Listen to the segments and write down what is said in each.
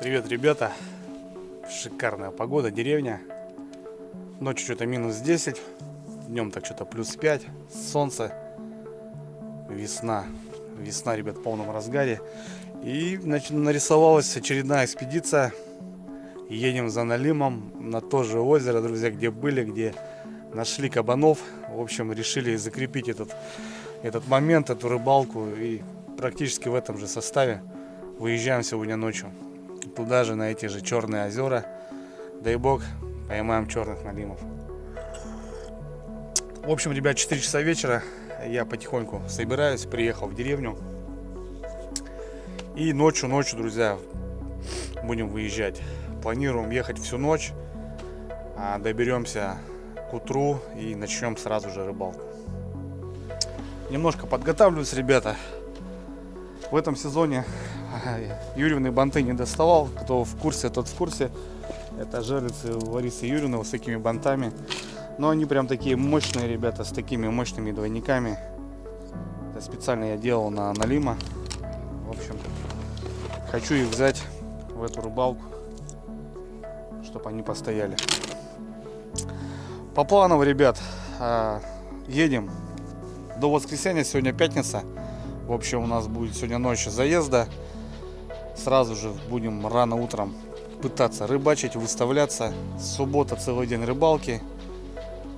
Привет, ребята! Шикарная погода, деревня. Ночью что-то минус 10, днем так что-то плюс 5, солнце, весна. Весна, ребят, в полном разгаре. И, значит, нарисовалась очередная экспедиция. Едем за Налимом на то же озеро, друзья, где были, где нашли кабанов. В общем, решили закрепить этот момент, эту рыбалку. И практически в этом же составе выезжаем сегодня ночью. Туда же, на эти же черные озера. Дай бог, поймаем черных налимов. В общем, ребят, 4 часа вечера. Я потихоньку собираюсь, приехал в деревню. И ночью, друзья, будем выезжать. Планируем ехать всю ночь. Доберемся к утру и начнем сразу же рыбалку. Немножко подготавливаюсь, ребята. В этом сезоне Юрьевны банты не доставал. Кто в курсе, тот в курсе. Это жерлицы Ларисы Юрьевны с такими бантами. Но они прям такие мощные, ребята, с такими мощными двойниками. Это специально я делал на Налима. В общем, хочу их взять в эту рыбалку, чтобы они постояли. По плану, ребят, едем до воскресенья. Сегодня пятница. В общем, у нас будет сегодня ночь заезда. Сразу же будем рано утром пытаться рыбачить, выставляться. Суббота целый день рыбалки.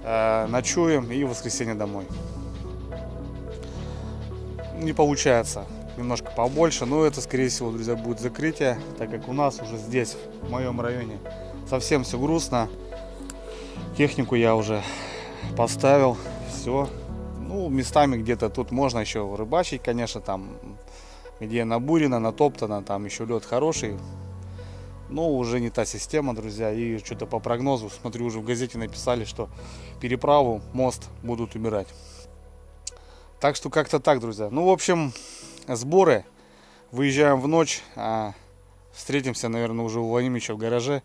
Ночуем и в воскресенье домой. Не получается немножко побольше, но это, скорее всего, друзья, будет закрытие, так как у нас уже здесь, в моем районе, совсем все грустно. Технику я уже поставил, все. Ну, местами где-то тут можно еще рыбачить, конечно, там, где набурено, натоптано, там еще лед хороший. Но уже не та система, друзья. И что-то по прогнозу, смотрю, уже в газете написали, что переправу, мост будут убирать. Так что как-то так, друзья. Ну, в общем, сборы. Выезжаем в ночь. Встретимся, наверное, уже у Владимировича в гараже.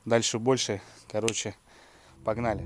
Дальше больше. Короче, погнали.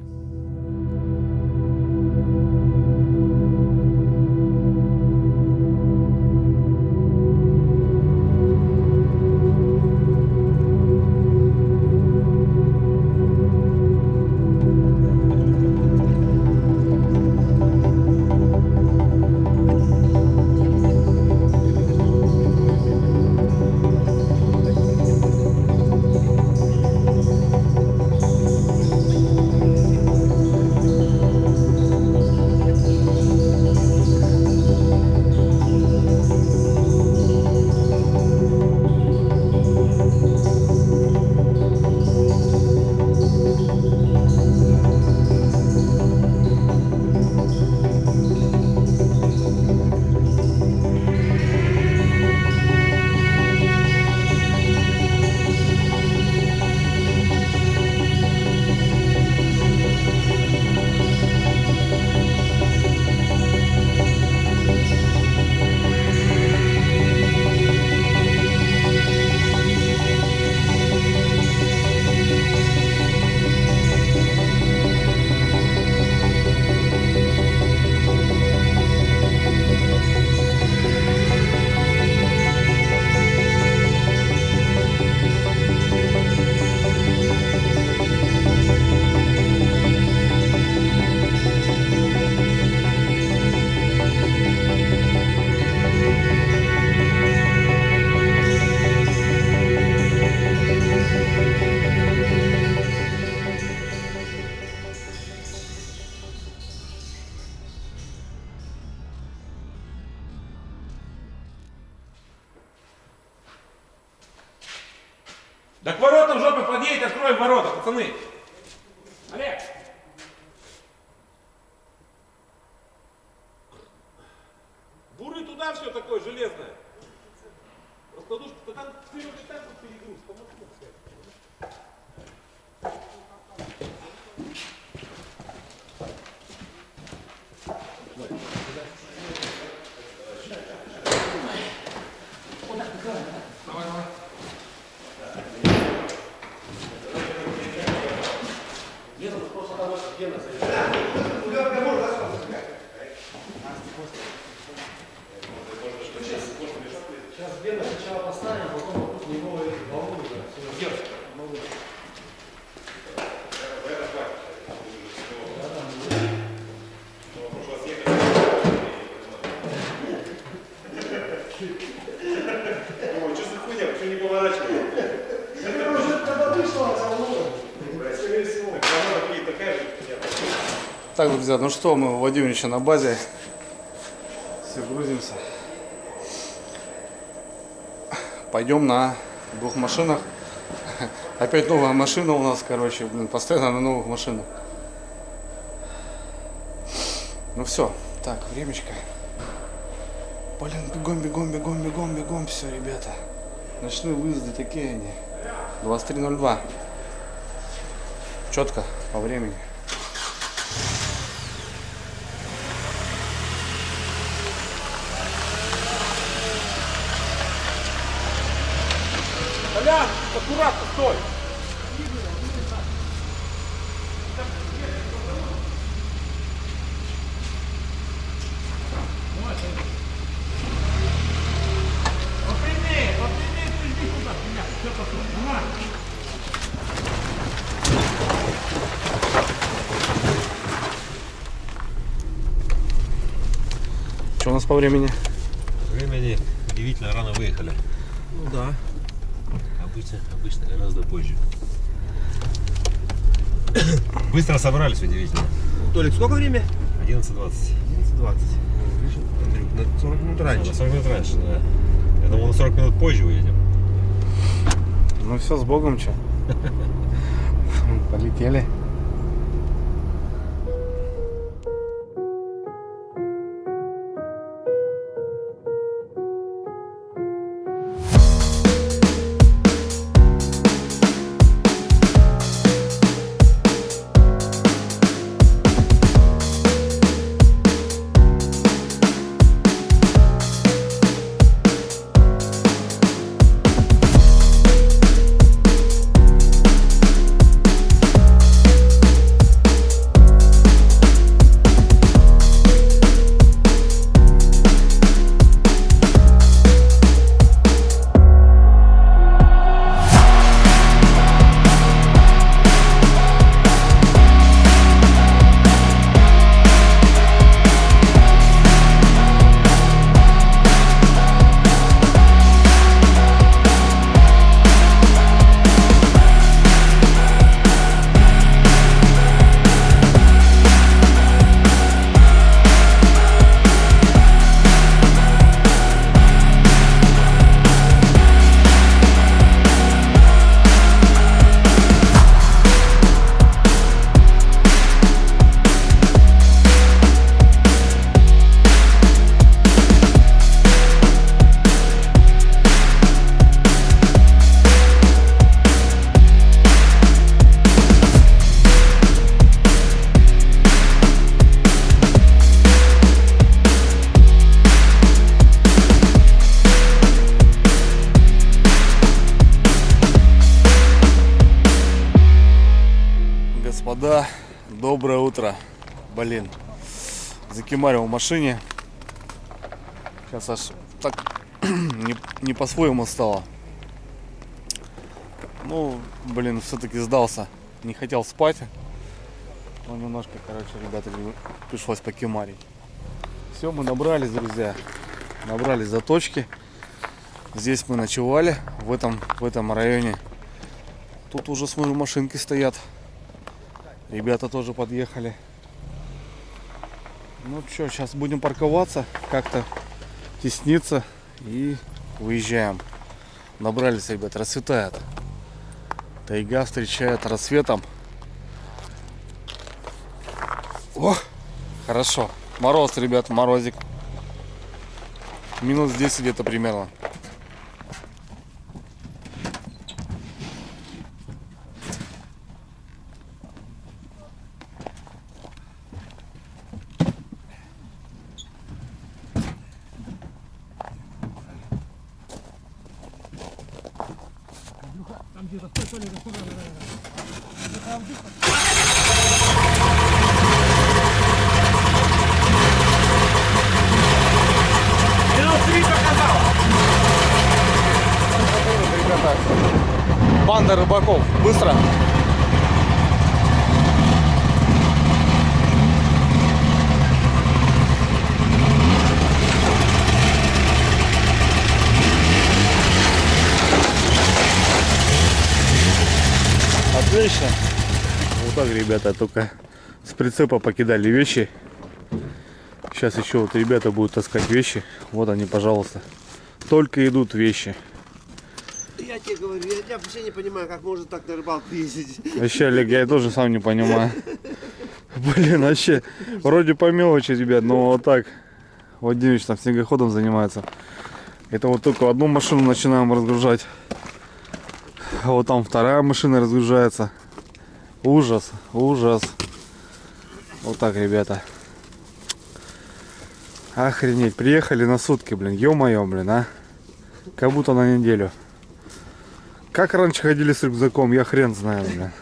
Да к воротам жопы подъедь, откроем ворота, пацаны. Олег! Буры туда все такое железное. Раскладушка-то там, Серега, так вот перегруз, помогу. Сейчас Гена сначала поставим, потом вокруг него волну. Так, друзья, ну что, мы у Владимировича на базе. Все, грузимся. Пойдем на двух машинах. Опять новая машина у нас, короче, блин, постоянно на новых машинах. Ну все, так, времечко. Блин, бегом, бегом, бегом, бегом, бегом, все, ребята. Ночные выезды такие они. 23:02. Четко по времени. Толян, аккуратно, стой! Что у нас по времени? Времени удивительно рано выехали. Ну да. Обычно гораздо позже. Быстро собрались, удивительно. Толик, сколько время? 11:20. 11:20. Видишь, Андрюк, на 40 минут раньше. На 40 минут раньше, да. Я думал, на 40 минут позже уедем. Ну все, с Богом, че. Полетели. Господа, доброе утро. Блин, закимарил в машине. Сейчас аж так не по-своему стало. Ну, блин, все-таки сдался. Не хотел спать. Но немножко, короче, ребята, пришлось покимарить. Все, мы набрались, друзья. Набрались до точки. Здесь мы ночевали, в этом районе. Тут уже, смотрю, машинки стоят. Ребята тоже подъехали. Ну что, сейчас будем парковаться, как-то тесниться и выезжаем. Набрались, ребят, рассветает. Тайга встречает рассветом. О, хорошо. Мороз, ребят, морозик. Минус 10 где-то примерно. Банда рыбаков. Быстро. Отлично. Вот так, ребята, только С прицепа покидали вещи. Сейчас еще вот ребята будут таскать вещи. Вот они, пожалуйста. Только идут вещи. Я тебе говорю, я вообще не понимаю, как можно так на рыбалку ездить. Вообще, Олег, я тоже сам не понимаю. Блин, вообще, вроде по мелочи, ребят, но вот так. Владимирович там снегоходом занимается. Это вот только одну машину начинаем разгружать. А вот там вторая машина разгружается. Ужас, ужас. Вот так, ребята. Охренеть, приехали на сутки, блин, ё-моё, блин, а. Как будто на неделю. Как раньше ходили с рюкзаком, я хрен знаю, блин.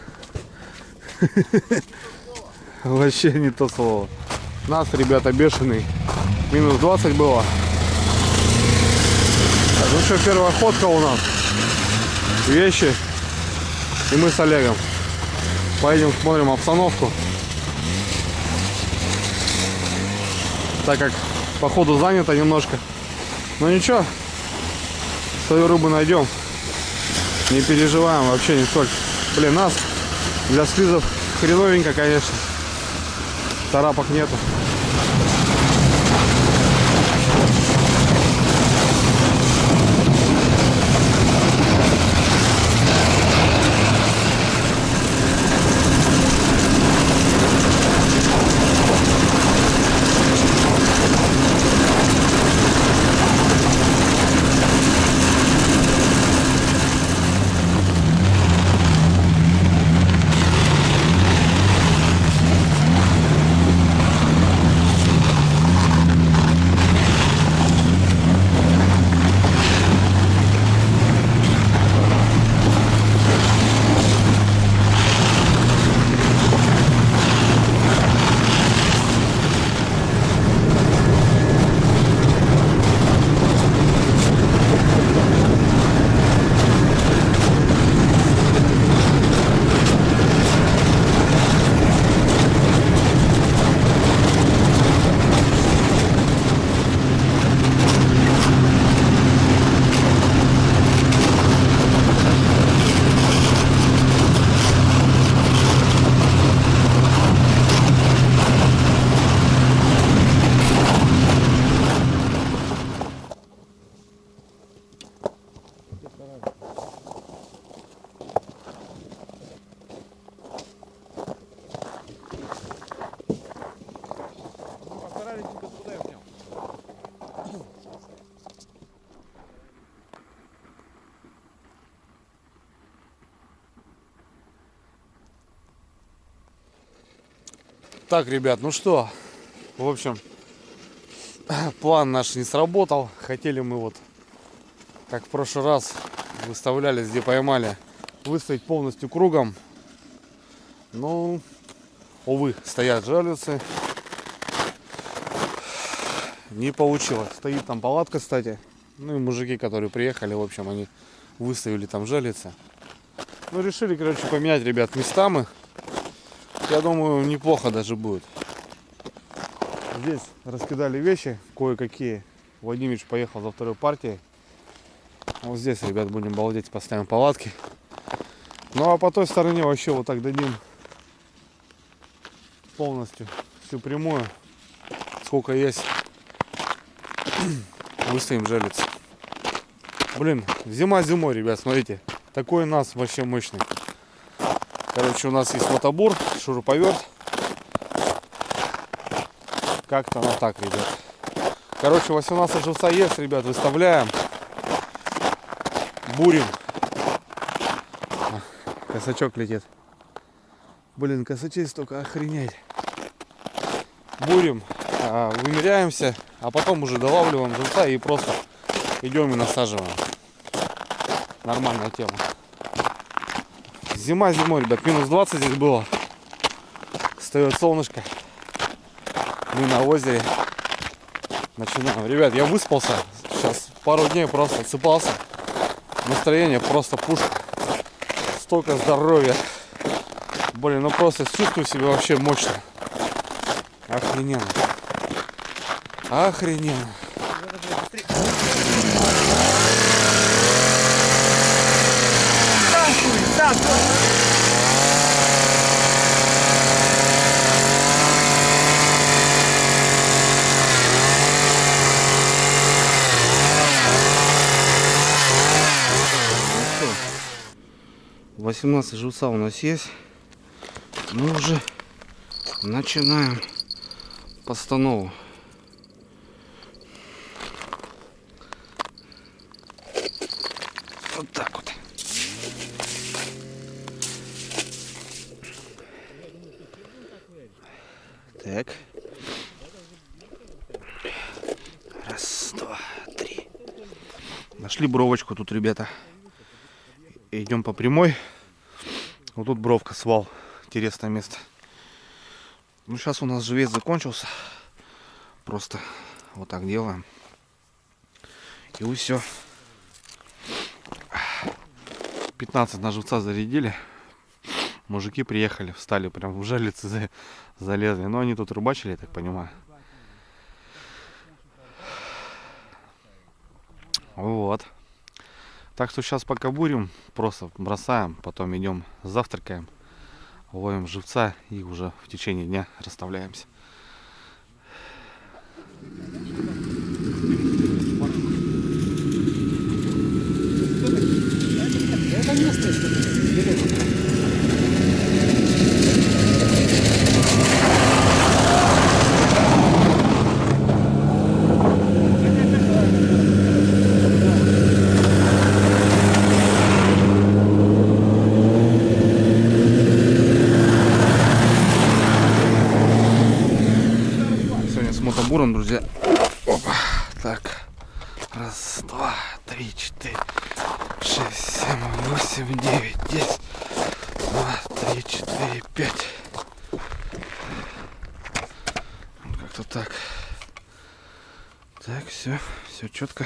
Вообще не то слово. Нас, ребята, бешеный. Минус 20 было. Ну что, первая ходка у нас. Вещи. И мы с Олегом поедем смотрим обстановку. Так как походу занято немножко. Но ничего. Свою рыбу найдем. Не переживаем вообще нисколько. Блин, нас для слизов хреновенько, конечно. Тарапок нету. Так, ребят, ну что, в общем, план наш не сработал. Хотели мы вот, как в прошлый раз выставлялись, где поймали, выставить полностью кругом. Ну, увы, стоят жерлицы. Не получилось. Стоит там палатка, кстати. Ну и мужики, которые приехали, в общем, они выставили там жерлицы. Ну, решили, короче, поменять, ребят, местами. Я думаю, неплохо даже будет. Здесь раскидали вещи кое-какие. Владимирович поехал за второй партией. Вот здесь, ребят, будем балдеть, поставим палатки. Ну а по той стороне вообще вот так дадим полностью всю прямую. Сколько есть. Выставим жерлиц. Блин, зима зимой, ребят, смотрите. Такой нас вообще мощный. Короче, у нас есть мотобур, шуруповерт. Как-то оно так, ребят. Короче, 18 живца есть, ребят, выставляем. Бурим. Косачок летит. Блин, косачей столько, охренеть. Бурим, вымеряемся, а потом уже долавливаем живца и просто идем и насаживаем. Нормальная тема. Зима зимой, ребят, минус 20 здесь было. Встает солнышко. Мы на озере. Начинаем. Ребят, я выспался. Сейчас пару дней просто отсыпался. Настроение просто пушка. Столько здоровья. Блин, ну просто чувствую себя вообще мощно. Охрененно. Охрененно. 18 живца у нас есть. Мы уже начинаем постанову. Вот так вот. Так. Раз, два, три. Нашли бровочку тут, ребята. Идем по прямой. Вот тут бровка, свал. Интересное место. Ну, сейчас у нас живец закончился. Просто вот так делаем. И все. 15 на живца зарядили. Мужики приехали, встали прям в жерлицы, залезли. Но они тут рыбачили, я так понимаю. Вот. Так что сейчас пока бурим, просто бросаем, потом идем завтракаем, ловим живца и уже в течение дня расставляемся. Это место, что ли? Сегодня с мотобуром, друзья. Опа. Так. Раз, два, три, четыре, 6, 7, 8, 9, 10, 2, 3, 4, 5. Вот как-то так. Так, все четко.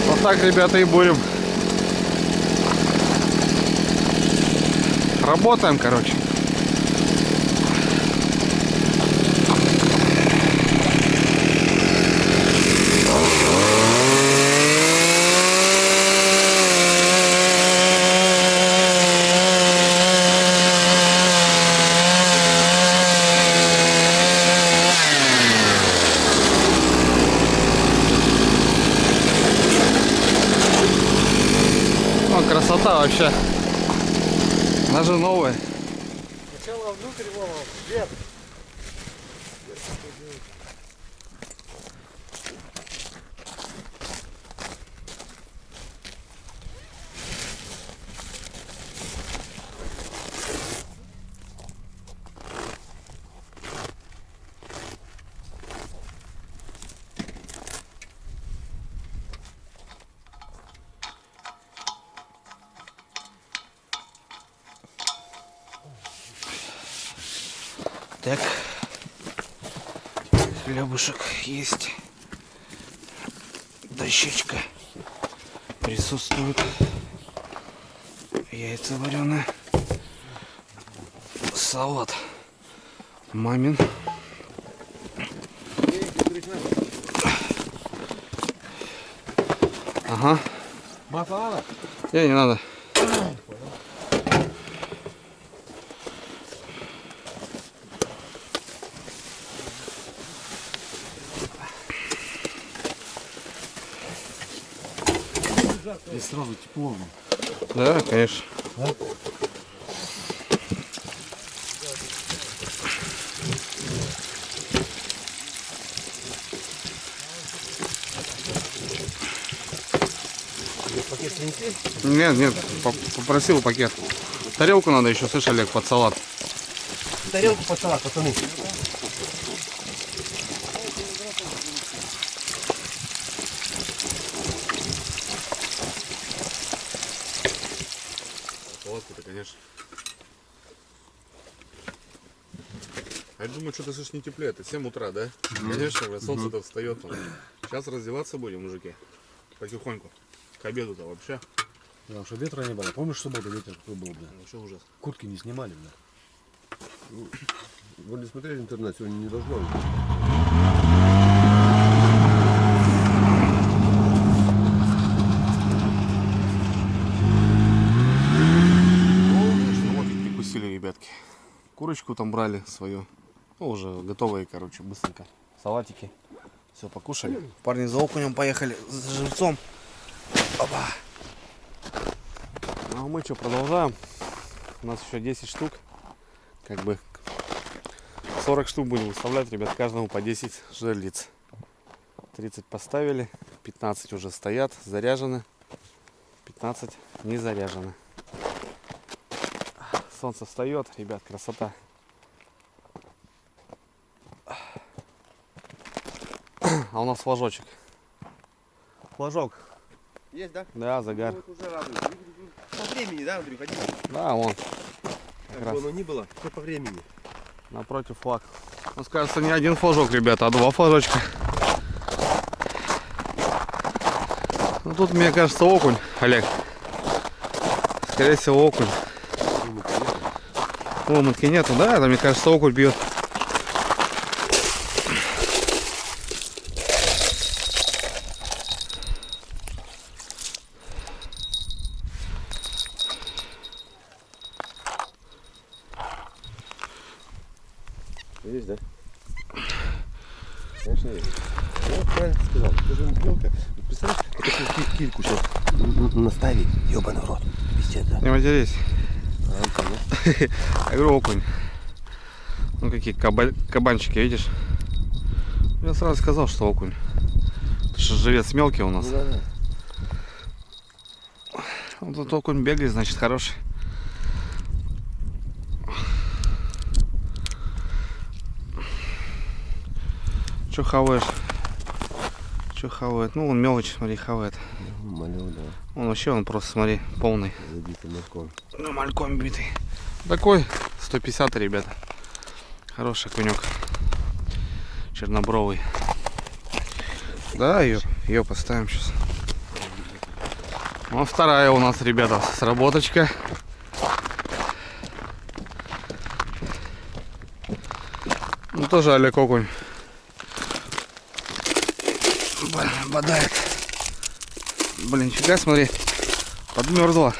Вот так, ребята, и будем. Работаем, короче. О, красота вообще. Даже новая. Сначала внутрь, Вова, вверх. Так, хлебушек есть, дощечка присутствует, яйца вареные, салат мамин. Ага. Масло надо? Не надо. Здесь сразу тепло. Да, конечно. Да? Пакет принесли? Нет, попросил пакет. Тарелку надо еще, слышь, Олег, под салат. Тарелку под салат, пацаны. Салатку-то, конечно. А я думаю, что-то слышь не теплее. Это 7 утра, да? Конечно, бля, солнце-то встает. Сейчас раздеваться будем, мужики. Потихоньку. К обеду-то вообще. Потому что ветра не было. Помнишь, в субботу ветер какой был, бля? Вообще ужас. Куртки не снимали, бля. Вроде смотрели интернет, сегодня не должно быть. Вот и прикусили, ребятки. Курочку там брали свою. Ну, уже готовые, короче, быстренько. Салатики. Все, покушали. Парни за окунем поехали, за живцом. Опа. Ну, а мы что, продолжаем. У нас еще 10 штук. Как бы 40 штук будем выставлять, ребят, каждому по 10 жерлиц. 30 поставили, 15 уже стоят, заряжены, 15 не заряжены. Солнце встает, ребят, красота. А у нас флажочек. Флажок. Есть, да? Да, загар. Ну, вот уже радует. По времени, да, Андрюх, один? Да, вон, Как раз. бы оно ни было, все по времени. напротив флаг. У нас, кажется, не один флажок, ребята, а 2 флажочка. Ну тут, мне кажется, окунь, Олег. Скорее всего, окунь. Ломанки нету, да? Это, мне кажется, окунь бьет. Есть, да? Конечно, есть. Вот правильно ты сказал. Это же мелко. Представляешь, это кильку сейчас наставить. Ёбаный в рот. Пиздец, да? Не матерись. А, ну. Я говорю, окунь. Ну какие кабанчики, видишь? Я сразу сказал, что окунь. Потому что живец мелкий у нас. Ну, да, да. Вот тут окунь бегает, значит, хороший. Че хаваешь? Че хавает? Ну, он мелочь, смотри, хавает. Малё, да. Он вообще, он просто, смотри, полный. Забитый мальком. Ну, мальком битый. Такой 150, ребята. Хороший окунек. Чернобровый. Да, ее поставим сейчас. Ну, вторая у нас, ребята, сработочка. Ну, тоже Олег окунь. Бодает. Блин, нифига, смотри. Подмерзла.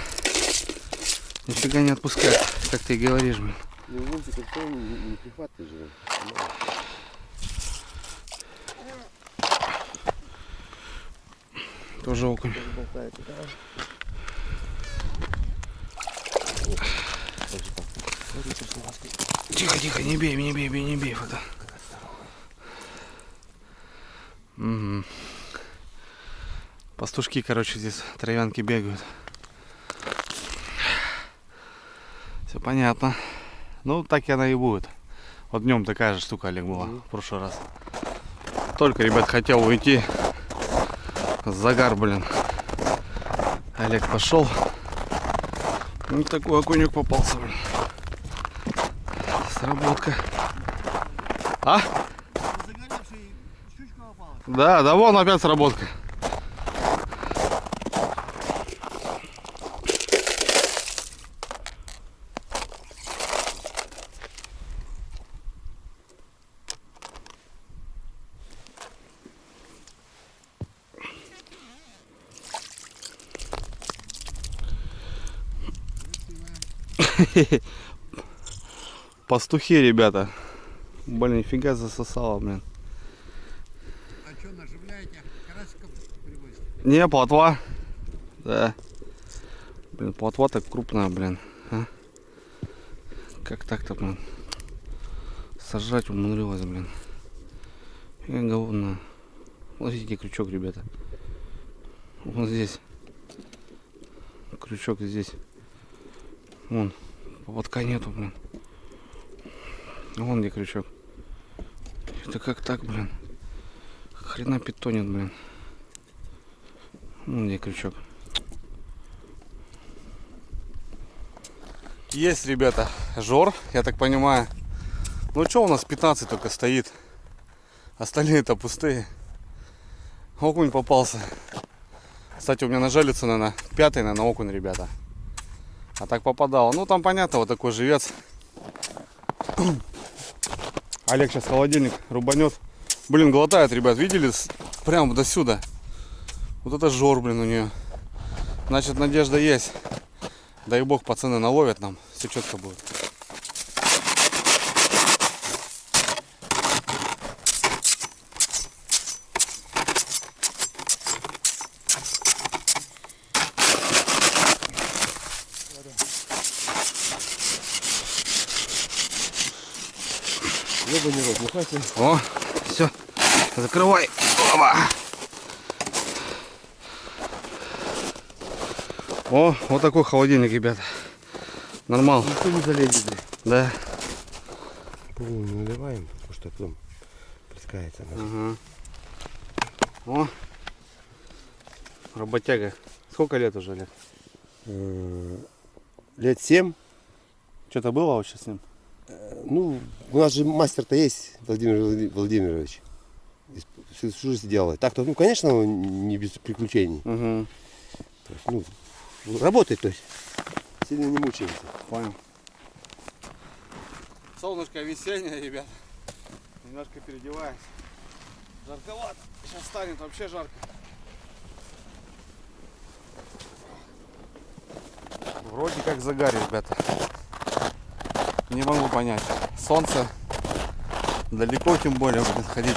Нифига не отпускает, как ты и говоришь, блин. Ну, винтик как-то не прихватывает же. Тоже окунь. Тихо, тихо, не бей, не бей, не бей, фото. Угу. Пастушки, короче, здесь травянки бегают. Все понятно. Ну, так и она и будет. Вот днем такая же штука, Олег, была в прошлый раз. Только, ребят, хотел уйти. Загар, блин. Олег пошел. Ну, такой окунек попался, блин. Сработка. А? Да, да, вон опять сработка. Пастухи, ребята. Блин, нифига засосало, блин. А что, наживляете? Карасиков привозите? Не, плотва. Да. Блин, плотва так крупная, блин. А? Как так-то, блин? Сожрать умудрилась, блин. Я говно. Смотрите, крючок, ребята. Вот здесь. Крючок здесь. Вон. Поводка нету, блин. Вон где крючок. Это как так, блин? Хрена питонит, блин. Вон где крючок. Есть, ребята, жор, я так понимаю. Ну что, у нас 15 только стоит. Остальные-то пустые. Окунь попался. Кстати, у меня нажалится, наверное, 5-й, наверное, окунь, ребята. А так попадал. Ну, там понятно, вот такой живец. Олег сейчас холодильник рубанет. Блин, глотает, ребят, видели? Прям до сюда. Вот это жор, блин, у нее. Значит, надежда есть. Дай бог, пацаны наловят нам. Все четко будет. Ёбаный рот, ну хватит. О, все, закрывай. Оба. О, вот такой холодильник, ребята. Нормал. Никто не залезет, блядь. Да. Не наливаем, потому что потом плескается. Ага. О, работяга. Сколько лет уже, Олег? Лет 7. Что-то было вообще с ним? Ну, у нас же мастер-то есть, Владимир Владимирович. Всю жизнь делает. Так-то, ну, конечно, не без приключений. Угу. То есть, ну, работает, то есть. Сильно не мучаемся. Понял. Солнышко весеннее, ребят. Немножко переодеваюсь. Жарковато. Сейчас станет вообще жарко. Вроде как загар, ребята. Не могу понять. Солнце далеко, тем более будет ходить.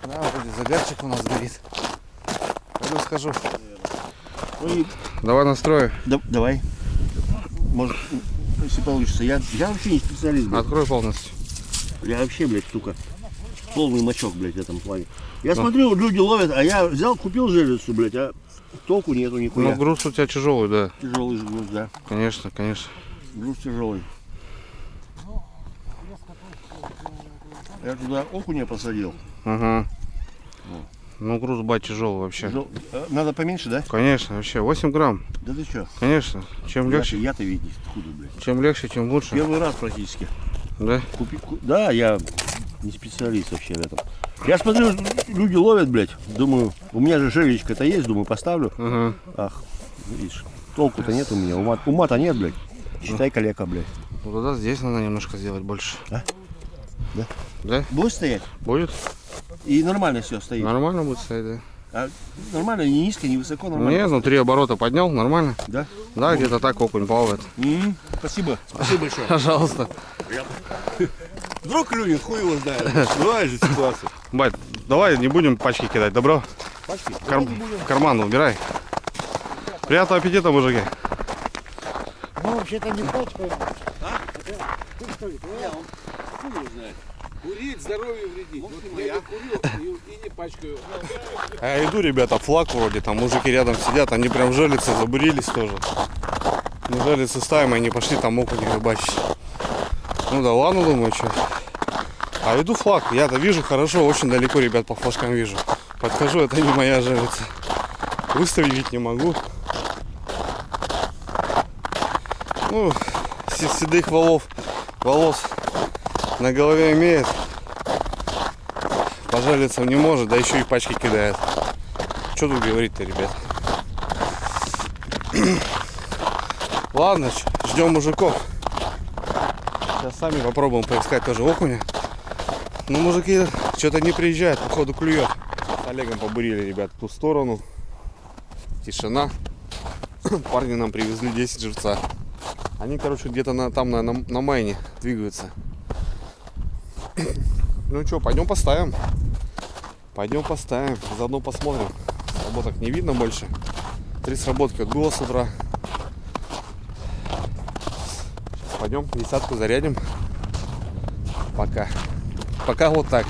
Да, вроде загарчик у нас горит. Пойду схожу. Давай настрою. Давай. Может, если получится. Я вообще не специалист, блядь. Открой полностью. Я вообще, блядь, сука, полный мочок, блядь, в этом плане. Я смотрю, люди ловят, а я взял, купил жерлицу, блядь, а толку нету нихуя. Ну, груз у тебя тяжелый, да. Тяжелый груз, да. Конечно, конечно. Груз тяжелый. Я туда окуня посадил. Ага. Ну, груз, бать, тяжелый вообще. Надо поменьше, да? Конечно, вообще 8 грамм. Да ты чё? Конечно. Чем легче, Я-то ведь худо, блядь. чем легче, тем лучше. Первый раз практически. Да? Да, я не специалист вообще в этом. Я смотрю, люди ловят, блядь. Думаю, у меня же жерличка-то есть, думаю, поставлю. Ага. Ах, видишь, толку-то нет у меня. Ума-то нет, блядь. Считай, калека, блядь. Ну, тогда здесь надо немножко сделать больше. Да? Да. Да? Будешь стоять? Будет? И нормально все стоит. Нормально будет стоять, да. А нормально, не низко, не высоко, нормально. Не, ну 3 оборота поднял, нормально. Да? Да, где-то так окунь плавает. Спасибо. Спасибо большое. Пожалуйста. Вдруг клюнет, хуй его знает. Бывает же ситуация. Бать, давай не будем пачки кидать, добро? Пачки? В карман убирай. Приятного аппетита, мужики. Ну, вообще-то не пачкаем. Курить здоровью вредить. Вот я курю и не пачкаю. А я иду, ребята, флаг вроде, там мужики рядом сидят, они прям жерлицы забурились тоже. Мы жерлицы ставим, и они пошли там окунь рыбачить. Ну да ладно, думаю, что. А иду флаг, я-то вижу хорошо, очень далеко, ребят, по флажкам вижу. Подхожу, это не моя жерлица. Выставить ведь не могу. Ну, седых волос на голове имеет. Пожалиться не может, да еще и пачки кидает. Что тут говорить-то, ребят? Ладно, ждем мужиков. Сейчас сами попробуем поискать тоже окуня. Но мужики что-то не приезжают, походу клюет. С Олегом побурили, ребят, в ту сторону. Тишина. Парни нам привезли 10 живца. Они, короче, где-то там на майне двигаются. Ну что, пойдем поставим. Пойдем поставим. Заодно посмотрим. Сработок не видно больше. 3 сработки вот было с утра. Сейчас пойдем десятку зарядим. Пока вот так.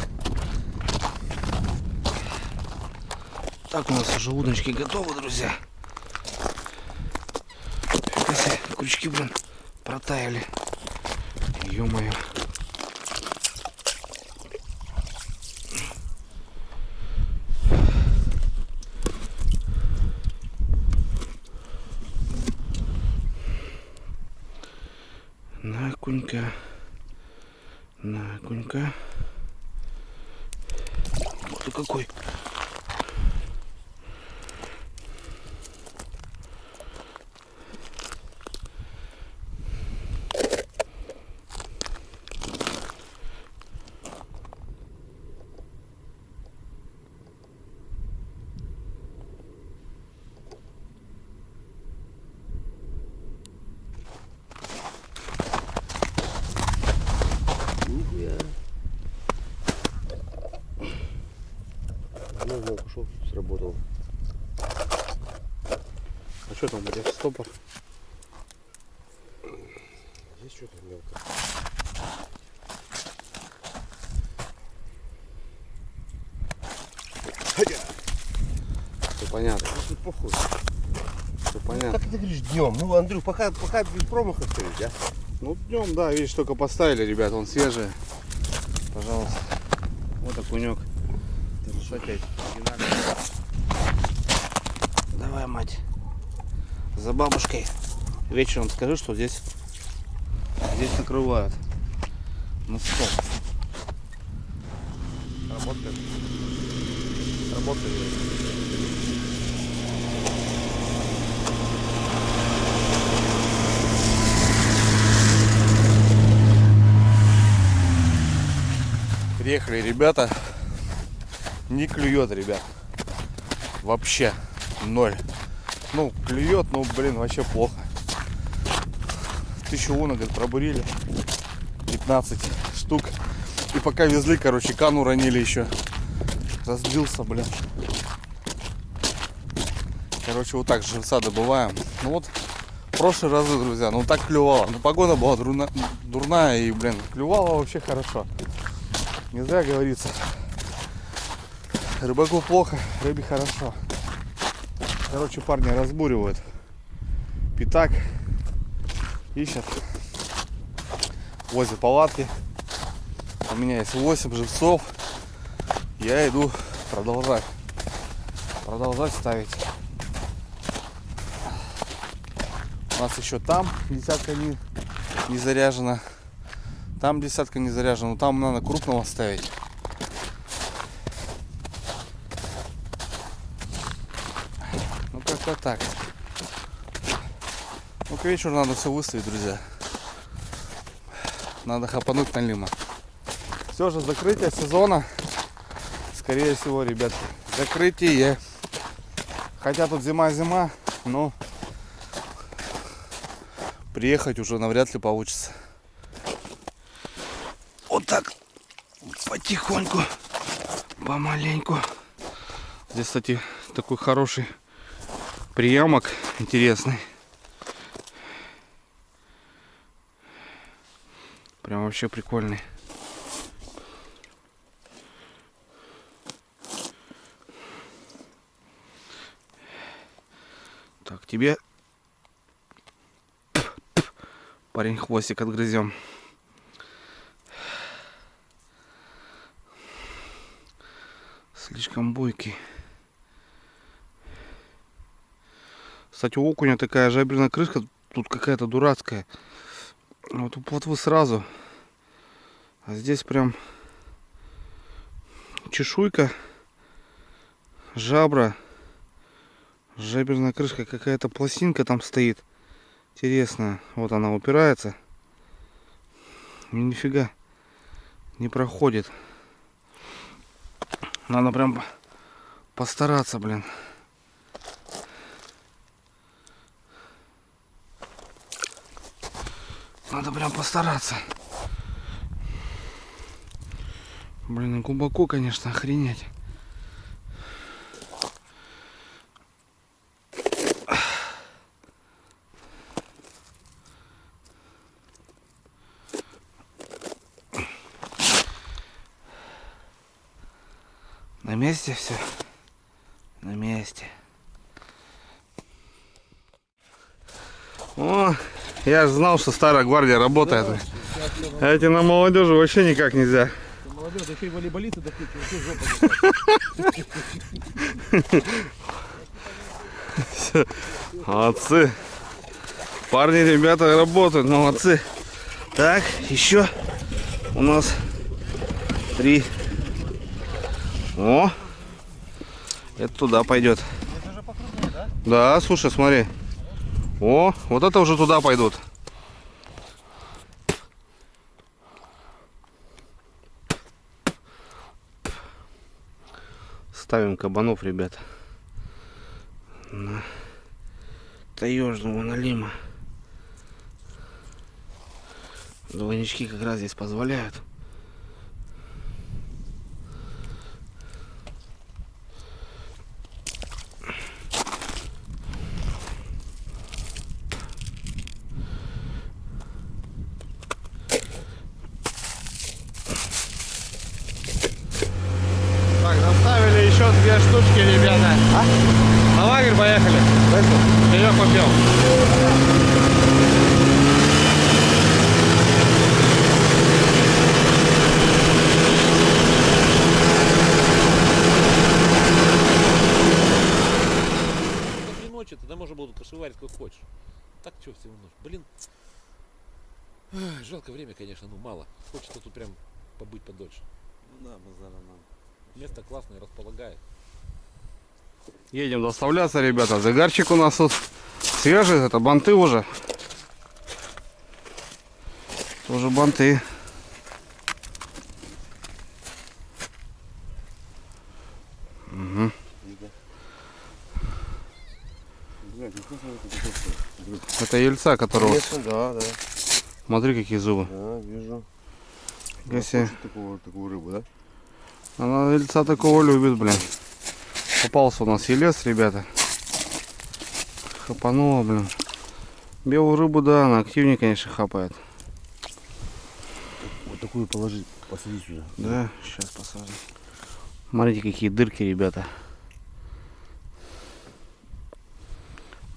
Так, у нас уже удочки готовы, друзья. Фига себе, крючки, блин, протаяли. Ё-моё. На кунька. Ух ты какой. Ну, пошел, сработал. А что там у тебя стопор? Есть что-то мелко. Все понятно. Тут похуй. Все понятно. Как ты говоришь, днем? Ну, Андрюх, пока без промаха стоит, да? Ну днем, да, видишь, только поставили, ребят, он свежий. Пожалуйста. Вот окунек. Опять. Давай, мать. За бабушкой. Вечером скажи, что здесь накрывают. Ну что? Работает. Работает. Приехали ребята. Не клюет, ребят. Вообще ноль. Ну, клюет, но, блин, вообще плохо. 1000 лунок, говорит, пробурили. 15 штук. И пока везли, короче, кан уронили еще. Разбился, блин. Короче, вот так живца добываем. Ну вот, в прошлые разы, друзья, ну так клювало. Ну, погода была дурная и, блин, клювало вообще хорошо. Не зря говорится. Рыбаку плохо, рыбе хорошо. Короче, парни разбуривают пятак. Ищут. Возле палатки. У меня есть 8 живцов. Я иду продолжать ставить. У нас еще там десятка не заряжена. Там десятка не заряжена. Но там надо крупного ставить. Ну как-то так. Ну к вечеру надо все выставить, друзья. Надо хапануть налима. Все же, закрытие сезона. Скорее всего, ребятки, закрытие. Хотя тут зима, но приехать уже навряд ли получится. Вот так, потихоньку, помаленьку. Здесь, кстати, такой хороший приемок, интересный. Прям вообще прикольный. Так, тебе, парень, хвостик отгрызем. Слишком бойкий. Кстати, у окуня такая жаберная крышка, тут какая-то дурацкая. Вот у плотвы сразу. А здесь прям чешуйка, жабра, жаберная крышка, какая-то пластинка там стоит. Интересная. Вот она упирается. И нифига не проходит. Надо прям постараться, блин. Надо прям постараться. Блин, и глубоко, конечно, охренеть. На месте все? На месте. О, я же знал, что старая гвардия работает. А эти на молодежи вообще никак нельзя. Молодежь, еще и волейболисты такие, вообще жопа. Молодцы. Парни, ребята работают, молодцы. Так, еще у нас 3. О, это туда пойдет. Это уже покрупнее, да? Да, слушай, смотри. О, вот это уже туда пойдут. Ставим кабанов, ребят, на таежного налима. Двойнички как раз здесь позволяют. 2 штучки, ребята. На лагерь поехали. Чаек попьем. После ночи тогда можно было кошеварить как хочешь. Так что всего ночь. Блин. Ах, жалко время, конечно, ну мало. Хочется тут прям побыть подольше. Да, базара нам. Место классное, располагает. Едем доставляться, ребята. Загарчик у нас тут свежий, это банты уже. Тоже банты. Угу. Это ельца, которого... Конечно, да, да. Смотри, какие зубы. Да, вижу. Если... Такую рыбу, да? Она ельца такого любит, блин. Попался у нас елец, ребята. Хапанула, блин. Белую рыбу, да, она активнее, конечно, хапает. Вот такую положить, посадить сюда. Да, сейчас посажу. Смотрите, какие дырки, ребята.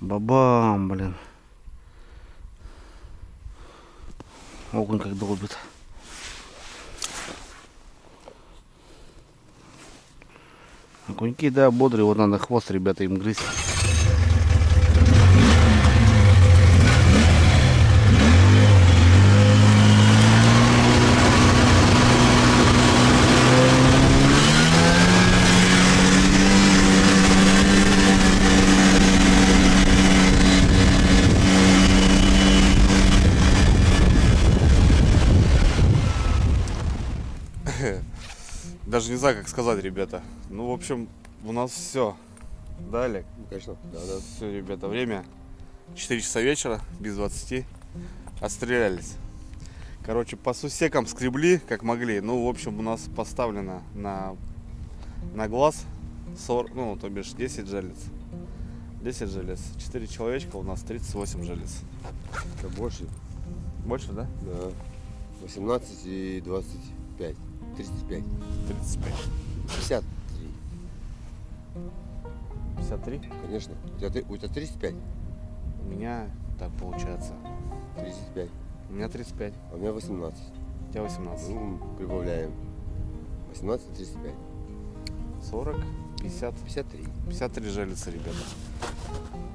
Бабам, блин. Окунь как долбит. Окуньки, да, бодрые. Вот надо хвост, ребята, им грызть. Даже не знаю, как сказать, ребята. Ну, в общем, у нас все. Далее. Конечно, да, да. Все, ребята, время 4 часа вечера, без 20. Отстрелялись. Короче, по сусекам скребли, как могли. Ну, в общем, у нас поставлено на глаз 40, ну, то бишь 10 желез. 10 желез. 4 человечка, у нас 38 желез. Это больше. Больше, да? Да. 18 и 25. 35. 35. 53. 53? Конечно. У тебя 35? У меня, так получается, 35. у меня 35. А у меня 18. У тебя 18. Ну, прибавляем. 18 и 35. 40, 50. 53. 53 желицы, ребята.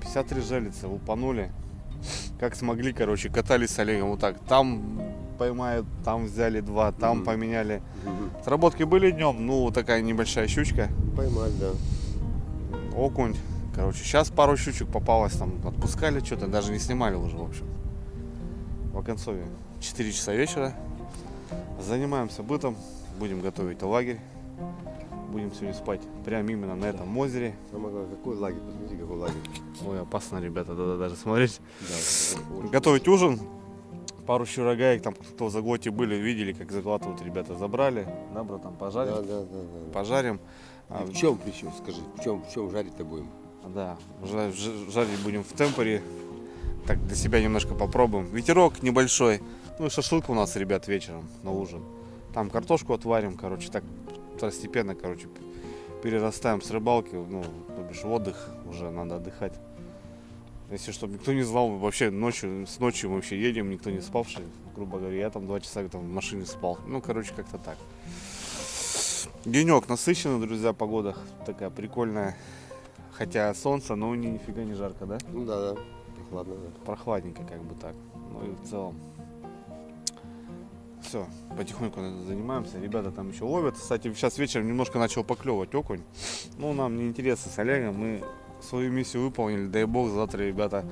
53 желицы упанули. Как смогли, короче, катались с Олегом вот так. Там поймают, там взяли 2, там поменяли. Сработки были днем, ну вот такая небольшая щучка. Поймали, да. Окунь. Короче, сейчас пару щучек попалось, там отпускали что-то, даже не снимали уже, в общем. В Оконцове 4 часа вечера. Занимаемся бытом, будем готовить лагерь. Будем сегодня спать прямо именно на этом озере. Самое главное, какой лагерь, посмотрите, какой лагерь. Ой, опасно, ребята, да, даже смотреть. Да, очень Готовить ужин. Пару щурагаек, там кто в Заглоте были, видели, как заглатывают ребята, забрали. Да, братан, пожарим. Да. Пожарим. И в чем еще, скажи, в чем жарить-то будем? Да, жарить будем в темпере. Так для себя немножко попробуем. Ветерок небольшой. Ну и шашлык у нас, ребят, вечером на ужин. Там картошку отварим, короче, так второстепенно, короче, перерастаем с рыбалки, ну, то бишь в отдых, уже надо отдыхать. Если чтобы никто не знал, вообще с ночи мы вообще едем, никто не спавший, грубо говоря, я там 2 часа там в машине спал. Ну, короче, как-то так. Денек насыщенный, друзья, погода такая прикольная. Хотя солнце, но нифига не жарко, да? Ну да, прохладно, да. Прохладненько, как бы так. Ну и в целом. Все, потихоньку занимаемся. Ребята там еще ловят. Кстати, сейчас вечером немножко начал поклевывать окунь. Ну, нам не интересно с Олегом. Мы свою миссию выполнили. Дай бог, завтра, ребята,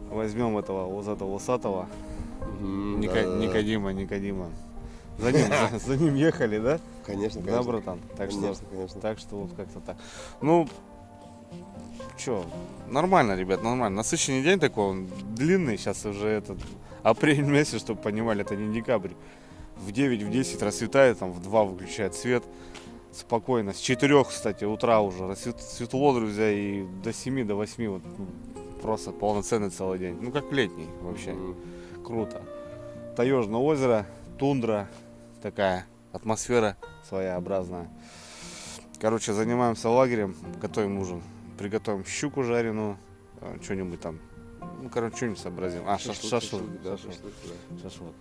возьмем этого усатого. Никодима. За ним ехали, да? Конечно, Да, конечно. братан? Так Конечно, что, конечно. Так что вот как-то так. Ну, что, нормально, ребят, нормально. Насыщенный день такой, он длинный. Сейчас уже этот апрель месяц, чтобы понимали, это не декабрь. В 9, в 10 рассветает, там в 2 выключает свет. Спокойно. С 4, кстати, утра уже светло, друзья, и до 7, до 8 вот, просто полноценный целый день. Ну, как летний вообще. Круто. Таежное озеро, тундра, такая атмосфера своеобразная. Короче, занимаемся лагерем, готовим ужин. Приготовим щуку жареную, что-нибудь там. Ну, короче, что-нибудь сообразим. А, шашлык. Шашлык.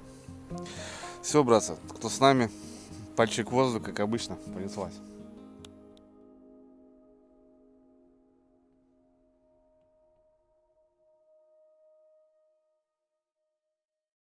Все, братцы, кто с нами, пальчик в воздух, как обычно, понеслась.